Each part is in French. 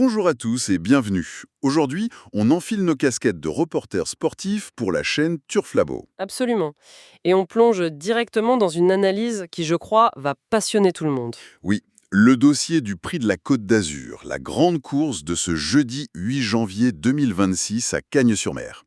Bonjour à tous et bienvenue. Aujourd'hui, on enfile nos casquettes de reporters sportifs pour la chaîne Turf Labo. Absolument. Et on plonge directement dans une analyse qui, je crois, va passionner tout le monde. Oui, le dossier du prix de la Côte d'Azur, la grande course de ce jeudi 8 janvier 2026 à Cagnes-sur-Mer.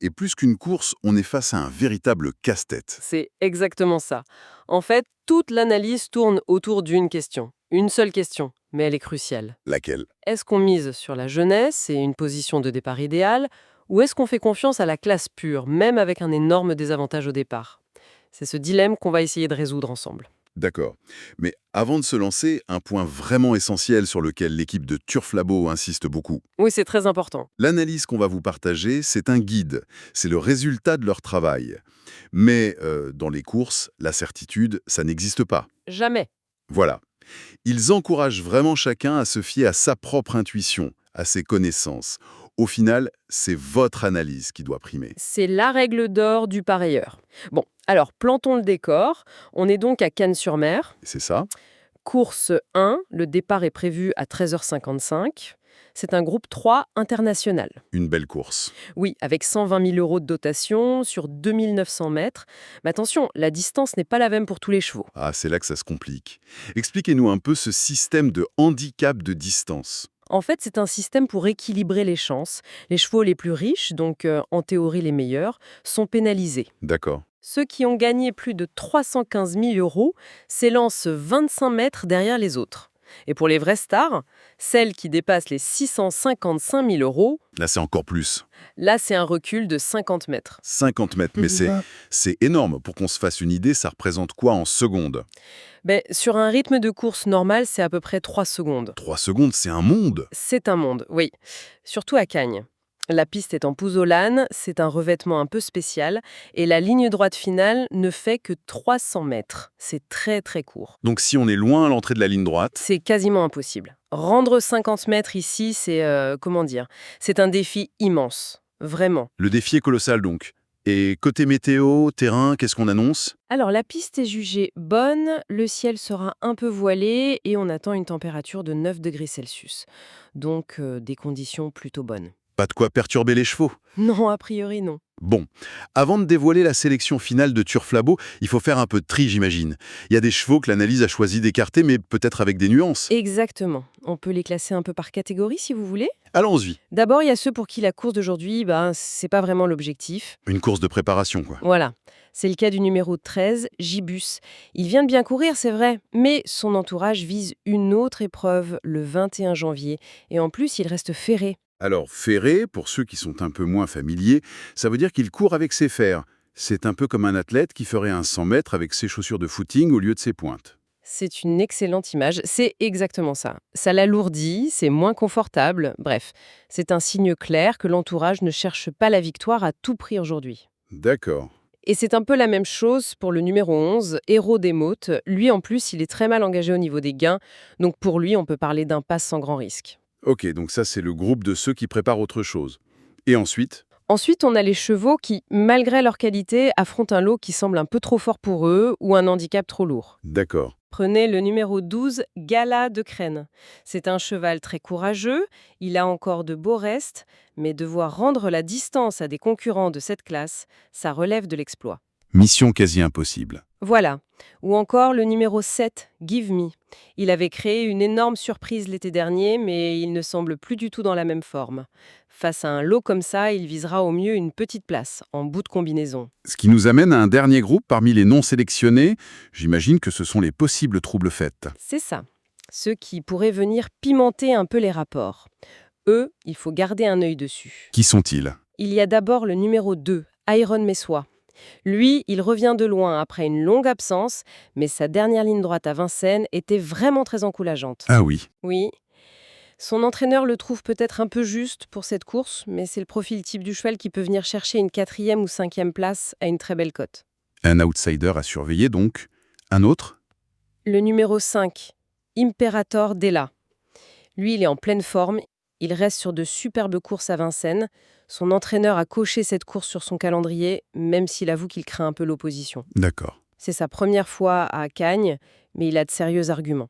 Et plus qu'une course, on est face à un véritable casse-tête. C'est exactement ça. En fait, toute l'analyse tourne autour d'une question. Une seule question, mais elle est cruciale. Laquelle? Est-ce qu'on mise sur la jeunesse et une position de départ idéale, ou est-ce qu'on fait confiance à la classe pure, même avec un énorme désavantage au départ? C'est ce dilemme qu'on va essayer de résoudre ensemble. D'accord. Mais avant de se lancer, un point vraiment essentiel sur lequel l'équipe de Turf Labo insiste beaucoup. Oui, c'est très important. L'analyse qu'on va vous partager, c'est un guide. C'est le résultat de leur travail. Mais dans les courses, la certitude, ça n'existe pas. Jamais. Voilà. Ils encouragent vraiment chacun à se fier à sa propre intuition, à ses connaissances. Au final, c'est votre analyse qui doit primer. C'est la règle d'or du pareilleur. Bon, alors plantons le décor. On est donc à Cannes-sur-Mer. C'est ça? Course 1, le départ est prévu à 13h55. C'est un groupe 3 international. Une belle course. Oui, avec 120 000 € de dotation sur 2900 mètres. Mais attention, la distance n'est pas la même pour tous les chevaux. Ah, c'est là que ça se complique. Expliquez-nous un peu ce système de handicap de distance. En fait, c'est un système pour équilibrer les chances. Les chevaux les plus riches, donc en théorie les meilleurs, sont pénalisés. D'accord. Ceux qui ont gagné plus de 315 000 € s'élancent 25 mètres derrière les autres. Et pour les vraies stars, celles qui dépassent les 655 000 €, Là, c'est encore plus. là c'est un recul de 50 mètres. 50 mètres, mais c'est énorme. Pour qu'on se fasse une idée, ça représente quoi en secondes? Sur un rythme de course normal, c'est à peu près 3 secondes. 3 secondes, c'est un monde. C'est un monde, oui. Surtout à Cagnes. La piste est en pouzzolane, c'est un revêtement un peu spécial, et la ligne droite finale ne fait que 300 mètres. C'est très très court. Donc si on est loin à l'entrée de la ligne droite, C'est quasiment impossible. Rendre 50 mètres ici, c'est, comment dire, c'est un défi immense. Vraiment. le défi est colossal donc. Et côté météo, terrain, qu'est-ce qu'on annonce? Alors, la piste est jugée bonne, le ciel sera un peu voilé et on attend une température de 9 degrés Celsius. Donc, des conditions plutôt bonnes. Pas de quoi perturber les chevaux. Non, a priori, non. Bon, avant de dévoiler la sélection finale de Turf Labo, il faut faire un peu de tri, j'imagine. Il y a des chevaux que l'analyse a choisi d'écarter, mais peut-être avec des nuances. Exactement. On peut les classer un peu par catégorie si vous voulez. Allons-y. D'abord, il y a ceux pour qui la course d'aujourd'hui, c'est pas vraiment l'objectif. Une course de préparation, quoi. Voilà. C'est le cas du numéro 13, Gibus. Il vient de bien courir, c'est vrai, mais son entourage vise une autre épreuve le 21 janvier. Et en plus, il reste ferré. Alors, ferré, pour ceux qui sont un peu moins familiers, ça veut dire qu'il court avec ses fers. C'est un peu comme un athlète qui ferait un 100 mètres avec ses chaussures de footing au lieu de ses pointes. C'est une excellente image, c'est exactement ça. Ça l'alourdit, c'est moins confortable, bref, c'est un signe clair que l'entourage ne cherche pas la victoire à tout prix aujourd'hui. D'accord. Et c'est un peu la même chose pour le numéro 11, Héros des Mottes. Lui, en plus, il est très mal engagé au niveau des gains, donc pour lui, on peut parler d'un pass sans grand risque. Ok, donc ça c'est le groupe de ceux qui préparent autre chose. Et ensuite? Ensuite, on a les chevaux qui, malgré leur qualité, affrontent un lot qui semble un peu trop fort pour eux ou un handicap trop lourd. D'accord. Prenez le numéro 12, Gala de Crène. C'est un cheval très courageux, il a encore de beaux restes, mais devoir rendre la distance à des concurrents de cette classe, ça relève de l'exploit. Mission quasi impossible. Voilà. Ou encore le numéro 7, Give Me. Il avait créé une énorme surprise l'été dernier, mais il ne semble plus du tout dans la même forme. Face à un lot comme ça, il visera au mieux une petite place, en bout de combinaison. Ce qui nous amène à un dernier groupe parmi les non sélectionnés. J'imagine que ce sont les possibles troubles faits. C'est ça. Ceux qui pourraient venir pimenter un peu les rapports. Eux, il faut garder un œil dessus. Qui sont-ils? Il y a d'abord le numéro 2, Iron Messois. Lui, il revient de loin après une longue absence, mais sa dernière ligne droite à Vincennes était vraiment très encourageante. Ah oui. Oui. Son entraîneur le trouve peut-être un peu juste pour cette course, mais c'est le profil type du cheval qui peut venir chercher une 4e ou 5e place à une très belle cote. Un outsider à surveiller donc. Un autre? Le numéro 5, Imperator Della. Lui, il est en pleine forme, il reste sur de superbes courses à Vincennes. Son entraîneur a coché cette course sur son calendrier, même s'il avoue qu'il craint un peu l'opposition. D'accord. C'est sa première fois à Cagnes, mais il a de sérieux arguments.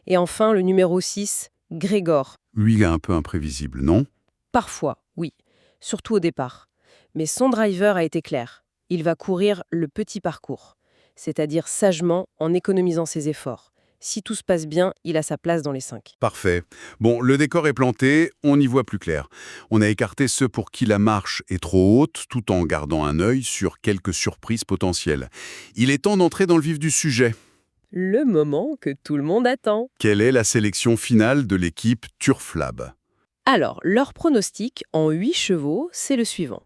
Et enfin, le numéro 6, Grégor. Lui est un peu imprévisible, non? Parfois, oui, surtout au départ. Mais son driver a été clair. Il va courir le petit parcours, c'est-à-dire sagement en économisant ses efforts. Si tout se passe bien, il a sa place dans les 5. Parfait. Bon, le décor est planté, on y voit plus clair. On a écarté ceux pour qui la marche est trop haute, tout en gardant un œil sur quelques surprises potentielles. Il est temps d'entrer dans le vif du sujet. Le moment que tout le monde attend. Quelle est la sélection finale de l'équipe Turflab? Alors, leur pronostic en 8 chevaux, c'est le suivant.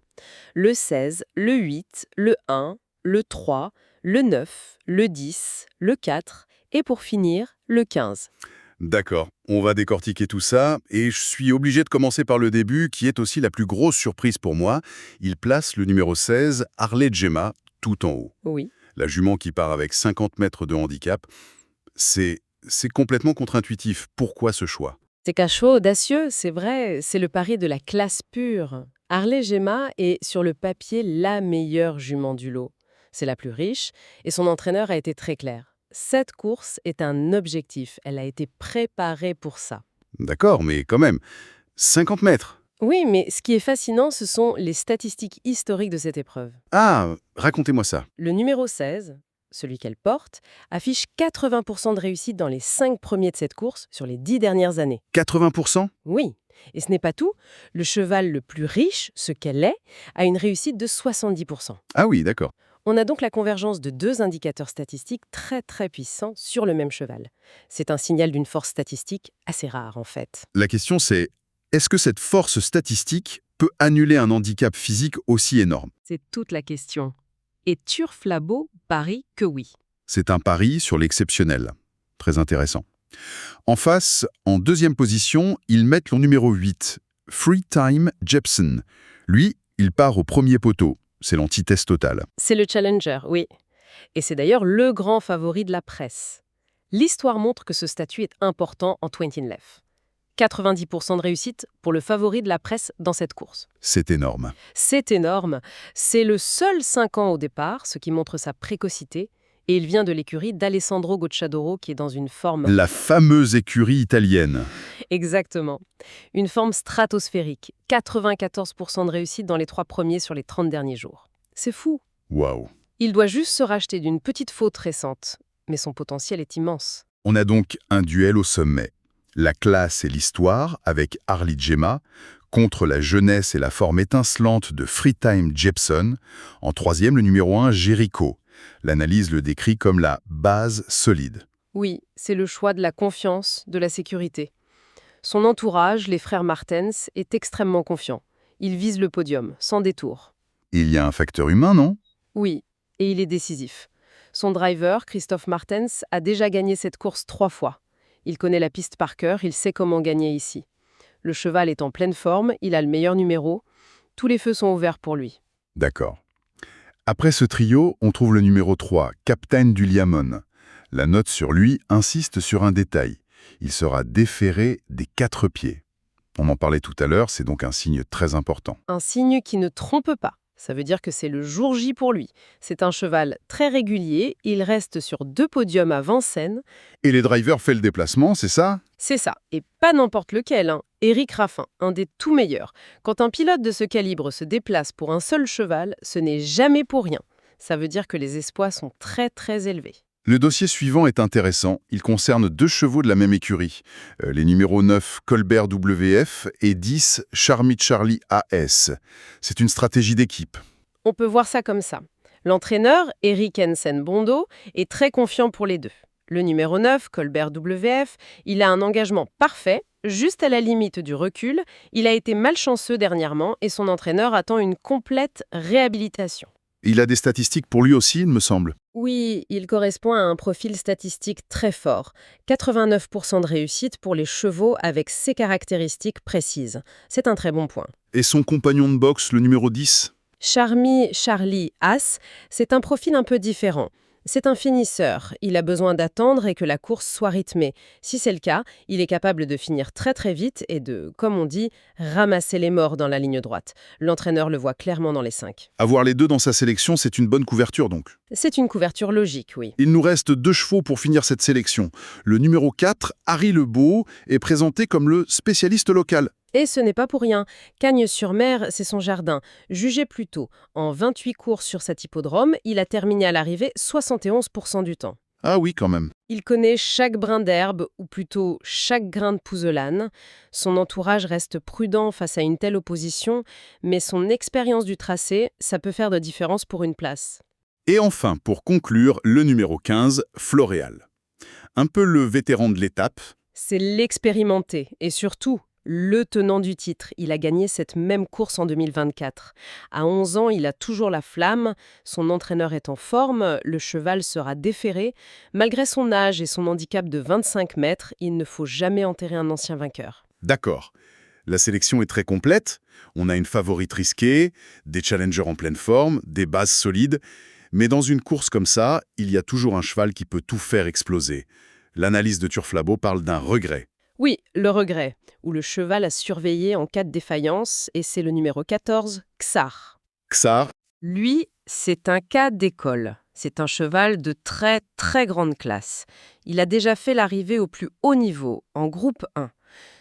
Le 16, le 8, le 1, le 3, le 9, le 10, le 4 et pour finir, le 15. D'accord, on va décortiquer tout ça, et je suis obligé de commencer par le début, qui est aussi la plus grosse surprise pour moi. Il place le numéro 16, Harley Gemma, tout en haut. Oui. La jument qui part avec 50 mètres de handicap, c'est complètement contre-intuitif. Pourquoi ce choix? C'est cachot, audacieux, c'est vrai, c'est le pari de la classe pure. Harley Gemma est sur le papier la meilleure jument du lot. C'est la plus riche et son entraîneur a été très clair. Cette course est un objectif, elle a été préparée pour ça. D'accord, mais quand même, 50 mètres. Oui, mais ce qui est fascinant, ce sont les statistiques historiques de cette épreuve. Ah, racontez-moi ça. Le numéro 16, celui qu'elle porte, affiche 80% de réussite dans les 5 premiers de cette course sur les 10 dernières années. 80%? Oui, et ce n'est pas tout. Le cheval le plus riche, ce qu'elle est, a une réussite de 70%. Ah oui, d'accord. On a donc la convergence de 2 indicateurs statistiques très très puissants sur le même cheval. C'est un signal d'une force statistique assez rare en fait. La question c'est, est-ce que cette force statistique peut annuler un handicap physique aussi énorme? C'est toute la question. Et Turflabo parie que oui. C'est un pari sur l'exceptionnel. Très intéressant. En face, en deuxième position, ils mettent le numéro 8, Freetime Jepson. Lui, il part au premier poteau. C'est l'antithèse totale. C'est le challenger, oui. Et c'est d'ailleurs le grand favori de la presse. L'histoire montre que ce statut est important en 20 Left. 90% de réussite pour le favori de la presse dans cette course. C'est énorme. C'est énorme. C'est le seul 5 ans au départ, ce qui montre sa précocité. Et il vient de l'écurie d'Alessandro Gocciadoro qui est dans une forme... La fameuse écurie italienne. Exactement. Une forme stratosphérique. 94% de réussite dans les 3 premiers sur les 30 derniers jours. C'est fou. Waouh. Il doit juste se racheter d'une petite faute récente. Mais son potentiel est immense. On a donc un duel au sommet. La classe et l'histoire, avec Harley Gemma, contre la jeunesse et la forme étincelante de Freetime Jepson. En troisième, le numéro 1, Jericho. L'analyse le décrit comme la base solide. Oui, c'est le choix de la confiance, de la sécurité. Son entourage, les frères Martens, est extrêmement confiant. Il vise le podium, sans détour. Il y a un facteur humain, non? Oui, et il est décisif. Son driver, Christophe Martens, a déjà gagné cette course 3 fois. Il connaît la piste par cœur, il sait comment gagner ici. Le cheval est en pleine forme, il a le meilleur numéro. Tous les feux sont ouverts pour lui. D'accord. Après ce trio, on trouve le numéro 3, Captain du Liamon. La note sur lui insiste sur un détail. Il sera déféré des 4 pieds. On en parlait tout à l'heure, c'est donc un signe très important. Un signe qui ne trompe pas. Ça veut dire que c'est le jour J pour lui. C'est un cheval très régulier, il reste sur 2 podiums à Vincennes. Et les drivers font le déplacement, c'est ça? C'est ça, et pas n'importe lequel, hein. Éric Raffin, un des tout meilleurs. Quand un pilote de ce calibre se déplace pour un seul cheval, ce n'est jamais pour rien. Ça veut dire que les espoirs sont très très élevés. Le dossier suivant est intéressant. Il concerne 2 chevaux de la même écurie. Les numéros 9, Colbert WF, et 10, Charmy Charlie AS. C'est une stratégie d'équipe. On peut voir ça comme ça. L'entraîneur, Eric Hensen Bondo, est très confiant pour les deux. Le numéro 9, Colbert WF, il a un engagement parfait, juste à la limite du recul. Il a été malchanceux dernièrement et son entraîneur attend une complète réhabilitation. Il a des statistiques pour lui aussi, il me semble. Oui, il correspond à un profil statistique très fort. 89% de réussite pour les chevaux avec ces caractéristiques précises. C'est un très bon point. Et son compagnon de boxe, le numéro 10? Charmy Charlie As, c'est un profil un peu différent. C'est un finisseur. Il a besoin d'attendre et que la course soit rythmée. Si c'est le cas, il est capable de finir très très vite et de, comme on dit, ramasser les morts dans la ligne droite. L'entraîneur le voit clairement dans les 5. Avoir les deux dans sa sélection, c'est une bonne couverture donc. C'est une couverture logique, oui. Il nous reste 2 chevaux pour finir cette sélection. Le numéro 4, Harry Lebeau, est présenté comme le spécialiste local. Et ce n'est pas pour rien. Cagnes-sur-Mer, c'est son jardin. Jugez plutôt. En 28 courses sur cet hippodrome, il a terminé à l'arrivée 71% du temps. Ah oui, quand même. Il connaît chaque brin d'herbe, ou plutôt chaque grain de pouzelane. Son entourage reste prudent face à une telle opposition, mais son expérience du tracé, ça peut faire de différence pour une place. Et enfin, pour conclure, le numéro 15, Floréal. Un peu le vétéran de l'étape. C'est l'expérimenté, et surtout, le tenant du titre. Il a gagné cette même course en 2024. À 11 ans, il a toujours la flamme, son entraîneur est en forme, le cheval sera déféré. Malgré son âge et son handicap de 25 mètres, il ne faut jamais enterrer un ancien vainqueur. D'accord. La sélection est très complète. On a une favorite risquée, des challengers en pleine forme, des bases solides. Mais dans une course comme ça, il y a toujours un cheval qui peut tout faire exploser. L'analyse de Turf Labo parle d'un regret. Oui, le regret, où le cheval a surveillé en cas de défaillance, et c'est le numéro 14, Xar. Xar, Lui, c'est un cas d'école. C'est un cheval de très très grande classe. Il a déjà fait l'arrivée au plus haut niveau, en groupe 1.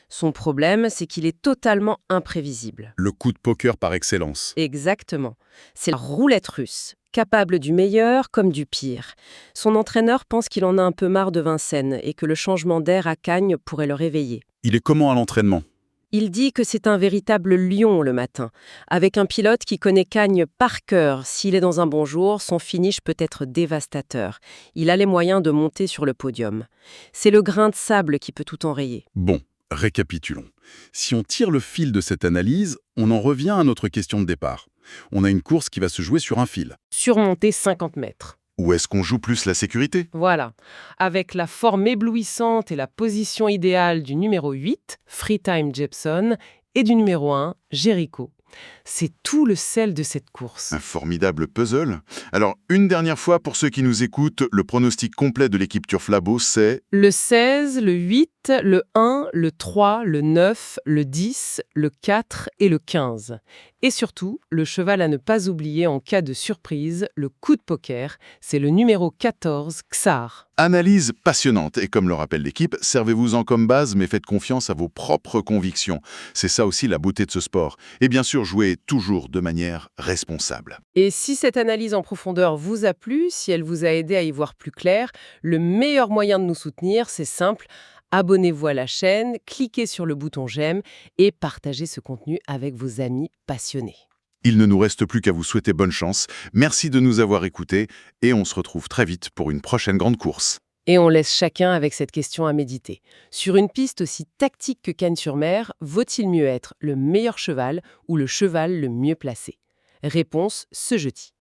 Son problème, c'est qu'il est totalement imprévisible. le coup de poker par excellence. Exactement. C'est la roulette russe, capable du meilleur comme du pire. Son entraîneur pense qu'il en a un peu marre de Vincennes et que le changement d'air à Cagnes pourrait le réveiller. Il est comment à l'entraînement? Il dit que c'est un véritable lion le matin, avec un pilote qui connaît Cagnes par cœur. S'il est dans un bon jour, son finish peut être dévastateur. Il a les moyens de monter sur le podium. C'est le grain de sable qui peut tout enrayer. Bon, récapitulons. Si on tire le fil de cette analyse, on en revient à notre question de départ. On a une course qui va se jouer sur un fil. Surmonter 50 mètres. Où est-ce qu'on joue plus la sécurité? Voilà. Avec la forme éblouissante et la position idéale du numéro 8, Freetime Jepson, et du numéro 1, Jericho. C'est tout le sel de cette course. Un formidable puzzle. Alors, une dernière fois, pour ceux qui nous écoutent, le pronostic complet de l'équipe Turf Labo, c'est... Le 16, le 8, le 1, le 3, le 9, le 10, le 4 et le 15. Et surtout, le cheval à ne pas oublier en cas de surprise, le coup de poker, c'est le numéro 14, Xar. Analyse passionnante, et comme le rappelle l'équipe, servez-vous-en comme base, mais faites confiance à vos propres convictions. C'est ça aussi la beauté de ce sport. Et bien sûr, jouez toujours de manière responsable. Et si cette analyse en profondeur vous a plu, si elle vous a aidé à y voir plus clair, le meilleur moyen de nous soutenir, c'est simple. Abonnez-vous à la chaîne, cliquez sur le bouton j'aime et partagez ce contenu avec vos amis passionnés. Il ne nous reste plus qu'à vous souhaiter bonne chance. Merci de nous avoir écoutés et on se retrouve très vite pour une prochaine grande course. Et on laisse chacun avec cette question à méditer. Sur une piste aussi tactique que Cagnes-sur-Mer, vaut-il mieux être le meilleur cheval ou le cheval le mieux placé? Réponse ce jeudi.